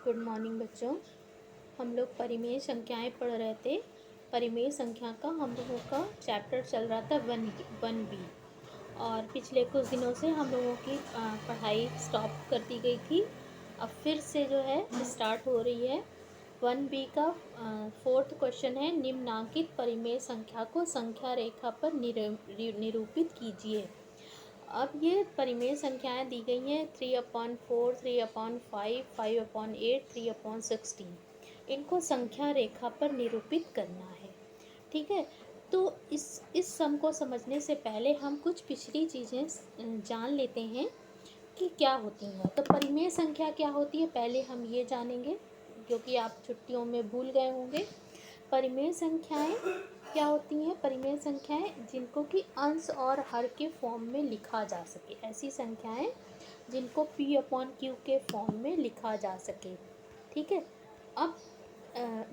Good morning बच्चों। हम लोग परिमेय संख्याएं पढ़ रहे थे। परिमेय संख्या का हम लोगों का चैप्टर चल रहा था वन बी। और पिछले कुछ दिनों से हम लोगों की पढ़ाई स्टॉप कर दी गई थी। अब फिर से जो है स्टार्ट हो रही है। वन बी का फोर्थ क्वेश्चन है, निम्नांकित परिमेय संख्या को संख्या रेखा पर निरूपित कीजिए। अब ये परिमेय संख्याएं दी गई हैं 3/4, 3/5, 5/8, 3/16। इनको संख्या रेखा पर निरूपित करना है। ठीक है, तो इस सम को समझने से पहले हम कुछ पिछली चीज़ें जान लेते हैं कि क्या होती हैं। तो परिमेय संख्या क्या होती है पहले हम ये जानेंगे, क्योंकि आप छुट्टियों में भूल गए होंगे। परिमेय संख्याएं क्या होती हैं? परिमेय संख्याएं जिनको कि अंश और हर के फॉर्म में लिखा जा सके, ऐसी संख्याएं जिनको P/Q के फॉर्म में लिखा जा सके। ठीक है, अब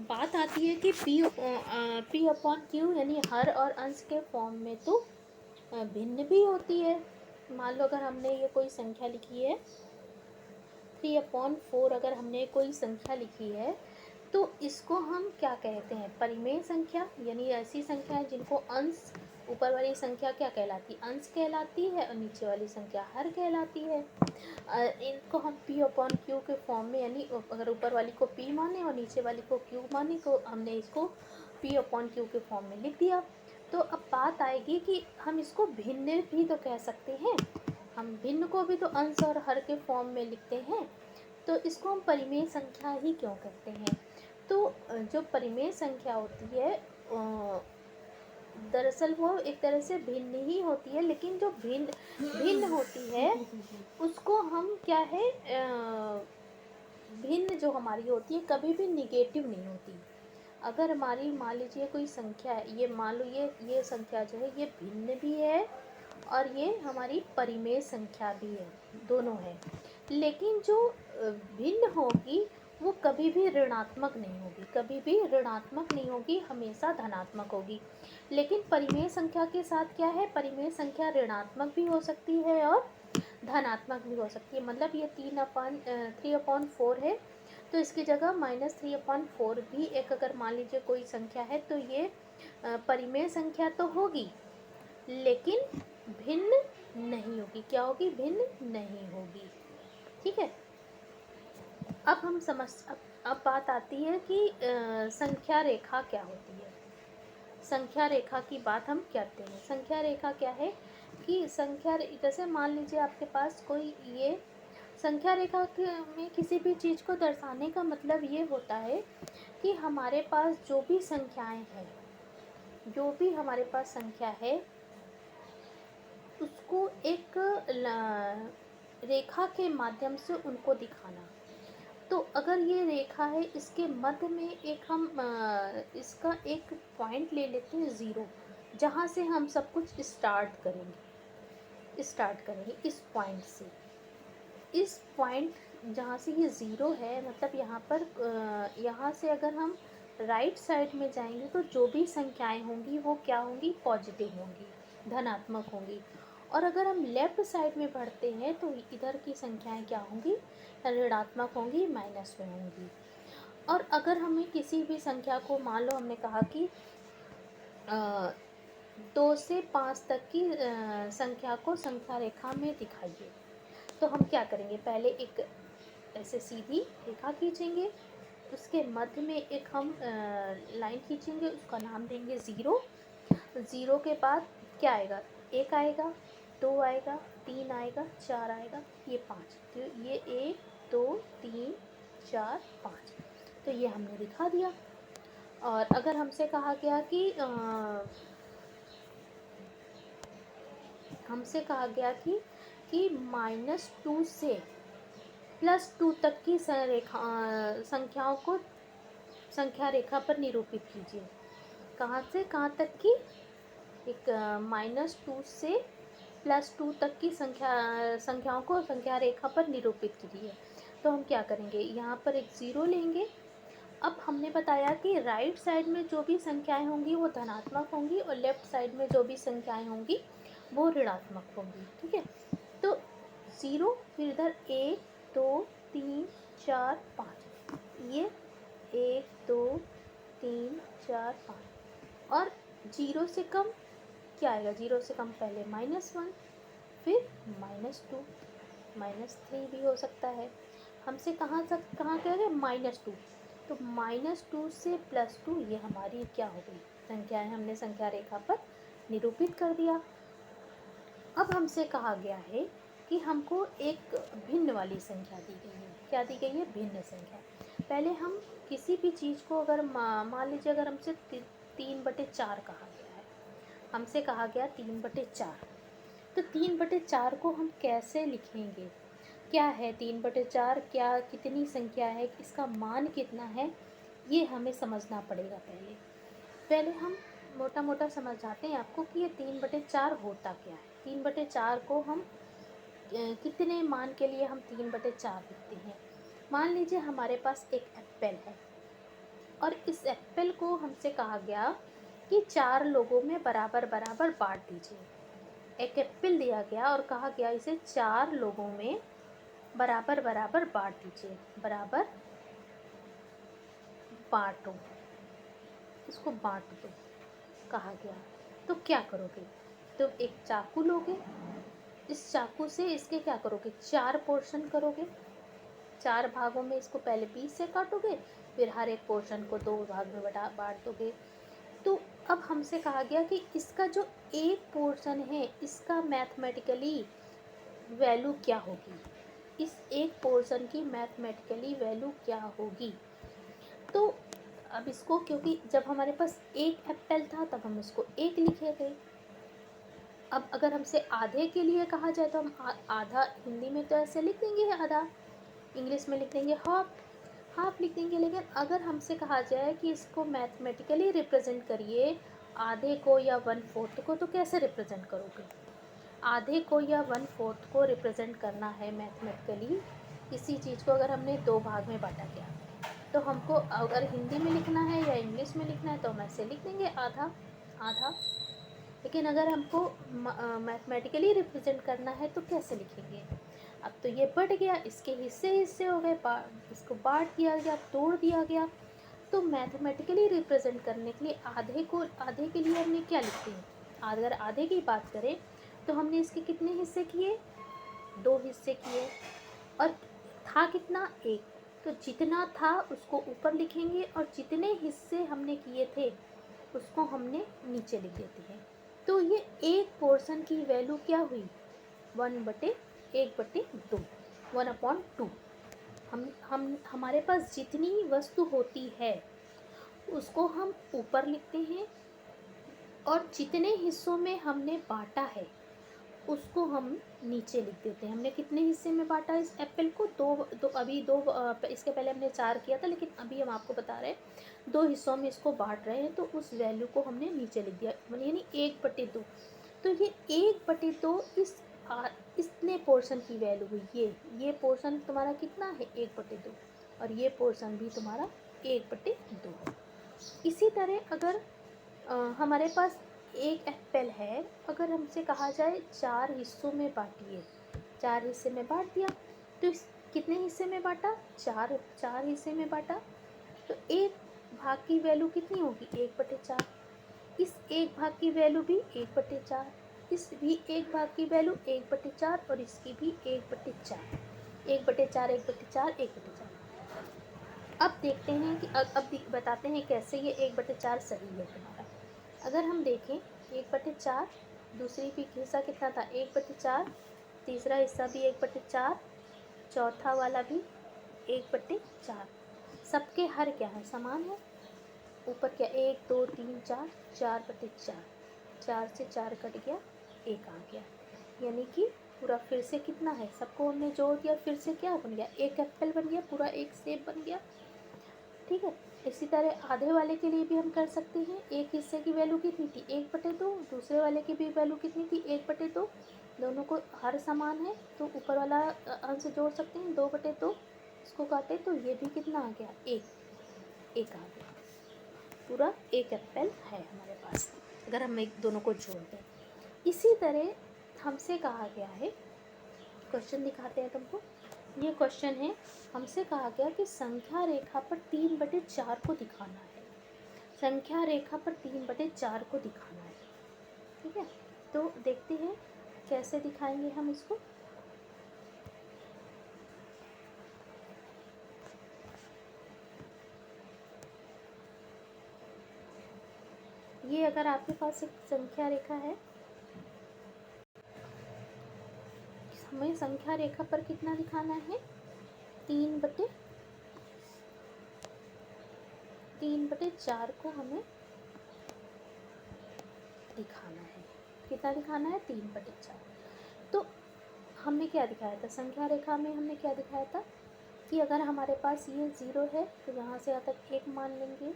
बात आती है कि P/Q यानी हर और अंश के फॉर्म में तो भिन्न भी होती है। मान लो अगर हमने ये कोई संख्या लिखी है 3/4, अगर हमने कोई संख्या लिखी है तो इसको हम क्या कहते हैं? परिमेय संख्या, यानी ऐसी संख्या है जिनको अंश, ऊपर वाली संख्या क्या कहलाती है? अंश कहलाती है, और नीचे वाली संख्या हर कहलाती है। इनको हम P/Q के फॉर्म में, यानी अगर ऊपर वाली को P माने और नीचे वाली को Q माने, तो हमने इसको P/Q के फॉर्म में लिख दिया। तो अब बात आएगी कि हम इसको भिन्न भी तो कह सकते हैं। हम भिन्न को भी तो अंश और हर के फॉर्म में लिखते हैं, तो इसको हम परिमेय संख्या ही क्यों कहते हैं? तो जो परिमेय संख्या होती है दरअसल वो एक तरह से भिन्न ही होती है, लेकिन जो भिन्न होती है उसको हम क्या है, भिन्न जो हमारी होती है कभी भी निगेटिव नहीं होती। अगर हमारी मान लीजिए कोई संख्या है, ये मान लो ये संख्या जो है ये भिन्न भी है और ये हमारी परिमेय संख्या भी है, दोनों है। लेकिन जो भिन्न होगी वो कभी भी ऋणात्मक नहीं होगी, कभी भी ऋणात्मक नहीं होगी, हमेशा धनात्मक होगी। लेकिन परिमेय संख्या के साथ क्या है, परिमेय संख्या ऋणात्मक भी हो सकती है और धनात्मक भी हो सकती है। मतलब ये 3/4 है, तो इसकी जगह -3/4 भी एक, अगर मान लीजिए कोई संख्या है, तो ये परिमेय संख्या तो होगी लेकिन भिन्न नहीं होगी। क्या होगी? भिन्न नहीं होगी। ठीक है, अब हम अब बात आती है कि संख्या रेखा क्या होती है। संख्या रेखा की बात हम करते हैं। संख्या रेखा क्या है कि जैसे मान लीजिए आपके पास कोई ये संख्या रेखा में किसी भी चीज़ को दर्शाने का मतलब ये होता है कि हमारे पास जो भी संख्याएं हैं, जो भी हमारे पास संख्या है उसको एक रेखा के माध्यम से उनको दिखाना। तो अगर ये रेखा है, इसके मध्य में एक हम इसका एक पॉइंट ले लेते हैं 0, जहाँ से हम सब कुछ स्टार्ट करेंगे इस पॉइंट से। इस पॉइंट जहाँ से ये 0 है, मतलब यहाँ पर यहाँ से अगर हम राइट साइड में जाएंगे तो जो भी संख्याएं होंगी वो क्या होंगी? पॉजिटिव होंगी, धनात्मक होंगी। और अगर हम लेफ़्ट साइड में बढ़ते हैं तो इधर की संख्याएं क्या होंगी? ऋणात्मक होंगी, माइनस में होंगी। और अगर हमें किसी भी संख्या को, मान लो हमने कहा कि 2 से 5 तक की संख्या को संख्या रेखा में दिखाइए, तो हम क्या करेंगे? पहले एक ऐसे सीधी रेखा खींचेंगे, उसके मध्य में एक हम लाइन खींचेंगे, उसका नाम देंगे 0। 0 के बाद क्या आएगा? 1 आएगा, 2 आएगा, 3 आएगा, 4 आएगा, ये 5। तो ये 1 2 3 4 5, तो ये हमने दिखा दिया। और अगर हमसे कहा गया कि -2 से +2 तक की संख्याओं को संख्या रेखा पर निरूपित कीजिए। कहाँ से कहाँ तक की? एक -2 से +2 तक की संख्याओं को संख्या रेखा पर निरूपित कीजिए। तो हम क्या करेंगे? यहाँ पर एक 0 लेंगे। अब हमने बताया कि राइट साइड में जो भी संख्याएं होंगी वो धनात्मक होंगी और लेफ्ट साइड में जो भी संख्याएं होंगी वो ऋणात्मक होंगी। ठीक है, तो 0, फिर इधर 1 2 3 4 5, ये 1 2 3 4 5 और 0 से कम क्या आएगा? 0 से कम पहले -1, फिर -2, -3 भी हो सकता है। हमसे कहाँ तक कहाँ कह रहे हैं? -2। तो -2 से +2 ये हमारी क्या हो गई? संख्याएं हमने संख्या रेखा पर निरूपित कर दिया। अब हमसे कहा गया है कि हमको एक भिन्न वाली संख्या दी गई है। क्या दी गई है? भिन्न संख्या। पहले हम किसी भी चीज़ को अगर मान लीजिए अगर हमसे 3/4 कहा गया है, हमसे कहा गया 3/4, तो 3/4 को हम कैसे लिखेंगे? क्या है 3/4? क्या कितनी संख्या है? इसका मान कितना है? ये हमें समझना पड़ेगा। पहले हम मोटा मोटा समझाते हैं आपको कि ये 3/4 होता क्या है। 3/4 को हम कितने मान के लिए हम 3/4 लिखते हैं? मान लीजिए हमारे पास एक एप्पल है और इस एप्पल को हमसे कहा गया कि 4 लोगों में बराबर बराबर बांट दीजिए। एक एप्पल दिया गया और कहा गया इसे 4 लोगों में बराबर बराबर बांट दीजिए। बराबर बांटो, इसको बांट दो कहा गया। तो क्या करोगे? तुम एक चाकू लोगे, इस चाकू से इसके क्या करोगे? 4 पोर्शन करोगे। 4 भागों में इसको पहले 20 से काटोगे, फिर हर एक पोर्शन को 2 भाग में बांट दोगे। तो अब हमसे कहा गया कि इसका जो एक पोर्शन है इसका मैथमेटिकली वैल्यू क्या होगी? इस एक पोर्शन की मैथमेटिकली वैल्यू क्या होगी? तो अब इसको, क्योंकि जब हमारे पास एक एप्पल था तब हम इसको 1 लिखे थे। अब अगर हमसे आधे के लिए कहा जाए तो हम आधा हिंदी में तो ऐसे लिख देंगे आधा, इंग्लिश में लिख देंगे हाफ, हाफ लिख देंगे। लेकिन अगर हमसे कहा जाए कि इसको मैथमेटिकली रिप्रेजेंट करिए आधे को या 1/4 को, तो कैसे रिप्रेजेंट करोगे? आधे को या 1/4 को रिप्रेजेंट करना है मैथमेटिकली, किसी चीज़ को अगर हमने 2 भाग में बांटा गया, तो हमको अगर हिंदी में लिखना है या इंग्लिश में लिखना है तो हम ऐसे लिख देंगे आधा आधा। लेकिन अगर हमको मैथमेटिकली रिप्रेजेंट करना है तो कैसे लिखेंगे? अब तो ये बढ़ गया, इसके हिस्से हिस्से हो गए, इसको बांट दिया गया, तोड़ दिया गया। तो मैथमेटिकली रिप्रेजेंट करने के लिए आधे के लिए हमने क्या लिखते हैं? अगर आधे की बात करें तो हमने इसके कितने हिस्से किए? 2 हिस्से किए। और था कितना? 1। तो जितना था उसको ऊपर लिखेंगे और जितने हिस्से हमने किए थे उसको हमने नीचे लिख देते हैं। तो ये एक पोर्शन की वैल्यू क्या हुई? 1/1/2, 1/2। हम हमारे पास जितनी वस्तु होती है उसको हम ऊपर लिखते हैं और जितने हिस्सों में हमने बांटा है उसको हम नीचे लिख देते हैं। हमने कितने हिस्से में बांटा इस एप्पल को? इसके पहले हमने 4 किया था, लेकिन अभी हम आपको बता रहे हैं 2 हिस्सों में इसको बांट रहे हैं, तो उस वैल्यू को हमने नीचे लिख दिया, यानी 1/2। तो ये 1/2 इतने पोर्शन की वैल्यू हुई। ये पोर्शन तुम्हारा कितना है? 1/2। और ये पोर्शन भी तुम्हारा 1/2। इसी तरह अगर हमारे पास एक एप्पल है, अगर हमसे कहा जाए 4 हिस्सों में बांटिए, 4 हिस्से में बांट दिया, तो इस कितने हिस्से में बांटा? 4 हिस्से में बांटा। तो एक भाग की वैल्यू कितनी होगी? 1/4। इस एक भाग की वैल्यू भी 1/4, इस भी एक भाग की वैल्यू 1/4 और इसकी भी 1/4, 1/4, 1/4, 1/4। अब देखते हैं कि अब बताते हैं कैसे ये 1/4 सही है तुम्हारा। अगर हम देखें 1/4, दूसरी भी हिस्सा कितना था? 1/4, तीसरा हिस्सा भी 1/4, चौथा वाला भी 1/4। सबके हर क्या है? समान है। ऊपर क्या? 1 2 3 4, 4/4, 4 से 4 कट गया, 1 आ गया। यानी कि पूरा फिर से कितना है? सबको हमने जोड़ दिया, फिर से क्या बन गया? एक एप्पल बन गया, पूरा एक सेब बन गया। ठीक है। इसी तरह आधे वाले के लिए भी हम कर सकते हैं। एक हिस्से की वैल्यू कितनी थी? 1/2। दूसरे वाले की भी वैल्यू कितनी थी? 1/2। दोनों को हर समान है तो ऊपर वाला अंश जोड़ सकते हैं, 2/2। इसको काटे तो ये भी कितना आ गया? 1 आ गया। पूरा एक एप्पल है हमारे पास अगर हम एक दोनों को जोड़ दें। इसी तरह हमसे कहा गया है, क्वेश्चन दिखाते हैं तुमको। ये क्वेश्चन है, हमसे कहा गया कि संख्या रेखा पर 3/4 को दिखाना है। संख्या रेखा पर 3/4 को दिखाना है। ठीक है, तो देखते हैं कैसे दिखाएंगे हम इसको। ये अगर आपके पास एक संख्या रेखा है, हमें संख्या रेखा पर कितना दिखाना है, 3/4 को हमें दिखाना है। कितना दिखाना है, 3/4। तो हमने क्या दिखाया था, संख्या रेखा में हमने क्या दिखाया था कि अगर हमारे पास ये 0 है तो यहाँ से यहाँ तक 1 मान लेंगे।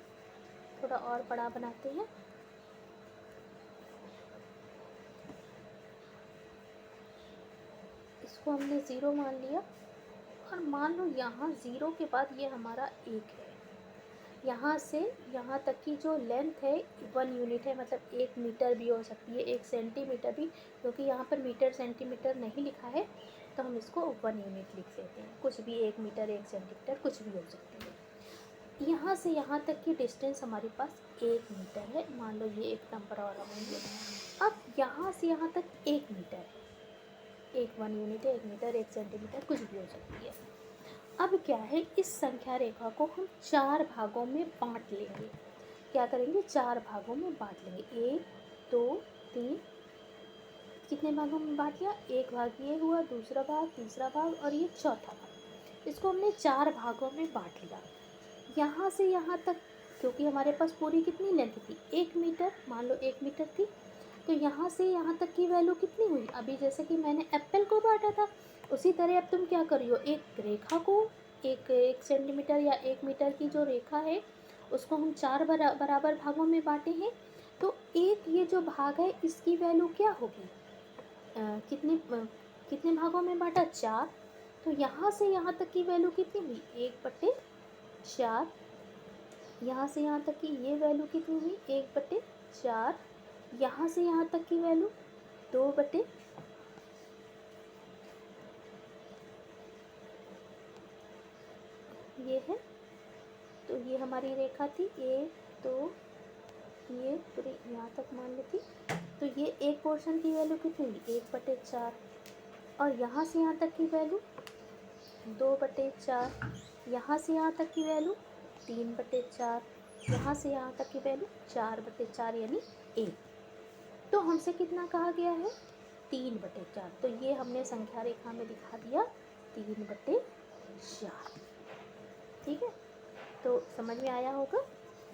थोड़ा और बड़ा बनाते हैं। इसको हमने 0 मान लिया और मान लो यहाँ 0 के बाद ये हमारा 1 है। यहाँ से यहाँ तक की जो लेंथ है 1 यूनिट है, मतलब 1 मीटर भी हो सकती है, 1 सेंटीमीटर भी, क्योंकि यहाँ पर मीटर सेंटीमीटर नहीं लिखा है तो हम इसको 1 यूनिट लिख देते हैं। कुछ भी 1 मीटर 1 सेंटीमीटर कुछ भी हो सकती है। यहाँ से यहाँ तक की डिस्टेंस हमारे पास 1 मीटर है। मान लो ये एक नंबर और होंगे। अब यहाँ से यहाँ तक 1 मीटर है, 1 यूनिट है, 1 मीटर 1 सेंटीमीटर कुछ भी हो सकती है। अब क्या है, इस संख्या रेखा को हम 4 भागों में बांट लेंगे। क्या करेंगे, 4 भागों में बांट लेंगे। 1 2 3, कितने भागों में बांट लिया, एक भाग ये हुआ, दूसरा भाग, तीसरा भाग और ये चौथा भाग। इसको हमने 4 भागों में बांट लिया। यहाँ से यहाँ तक, क्योंकि हमारे पास पूरी कितनी लेंथ थी, 1 मीटर, मान लो 1 मीटर थी, तो यहाँ से यहाँ तक की वैल्यू कितनी हुई। अभी जैसे कि मैंने एप्पल को बांटा था, उसी तरह अब तुम क्या करियो, एक रेखा को, एक सेंटीमीटर या 1 मीटर की जो रेखा है उसको हम 4 बराबर भागों में बांटे हैं। तो एक ये जो भाग है इसकी वैल्यू क्या होगी, कितने भागों में बांटा, 4। तो यहाँ से यहाँ तक की वैल्यू कितनी हुई, 1/4। यहाँ से यहाँ तक की ये वैल्यू कितनी हुई, 1/4। यहाँ से यहाँ तक की वैल्यू 2 ये है। तो ये हमारी रेखा थी, 1 2 ये पूरी यहाँ तक मान ली थी। तो ये एक पोर्शन की वैल्यू कितनी हुई, 1/4। और यहाँ से यहाँ तक की वैल्यू 2/4। यहाँ से यहाँ तक की वैल्यू 3/4। यहाँ से यहाँ तक की वैल्यू 4/4 यानी 1। तो हमसे कितना कहा गया है, 3/4। तो ये हमने संख्या रेखा में दिखा दिया 3/4। ठीक है, तो समझ में आया होगा।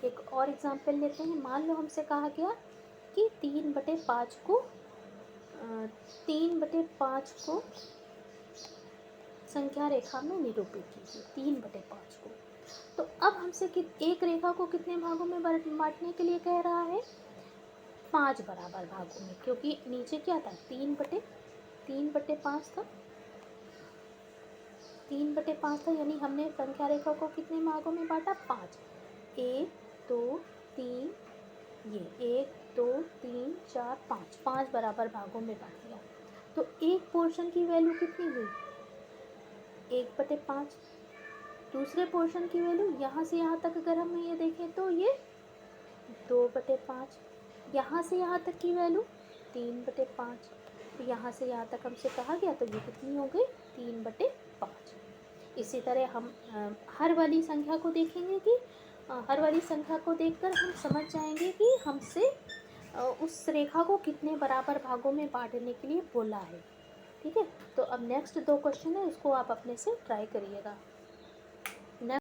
एक और एग्जाम्पल लेते हैं। मान लो हमसे कहा गया कि 3/5 को संख्या रेखा में निरूपित कीजिए, 3/5 को। तो अब हमसे एक रेखा को कितने भागों में बांटने के लिए कह रहा है, 5 बराबर भागों में, क्योंकि नीचे क्या था, 3/5 था। 3/5 था, यानी हमने संख्या रेखा को कितने भागों में बांटा, 5। 1 2 3, ये 1 2 3 4 5, 5 बराबर भागों में बांट दिया। तो एक पोर्शन की वैल्यू कितनी हुई, 1/5। दूसरे पोर्शन की वैल्यू यहाँ से यहाँ तक अगर हम ये देखें तो ये 2/5। यहाँ से यहाँ तक की वैल्यू 3/5। तो यहाँ से यहाँ तक हमसे कहा गया, तो ये कितनी हो गई, 3/5। इसी तरह हम हर वाली संख्या को देखेंगे कि हर वाली संख्या को देखकर हम समझ जाएंगे कि हमसे उस रेखा को कितने बराबर भागों में बांटने के लिए बोला है। ठीक है, तो अब नेक्स्ट 2 क्वेश्चन है, उसको आप अपने से ट्राई करिएगा।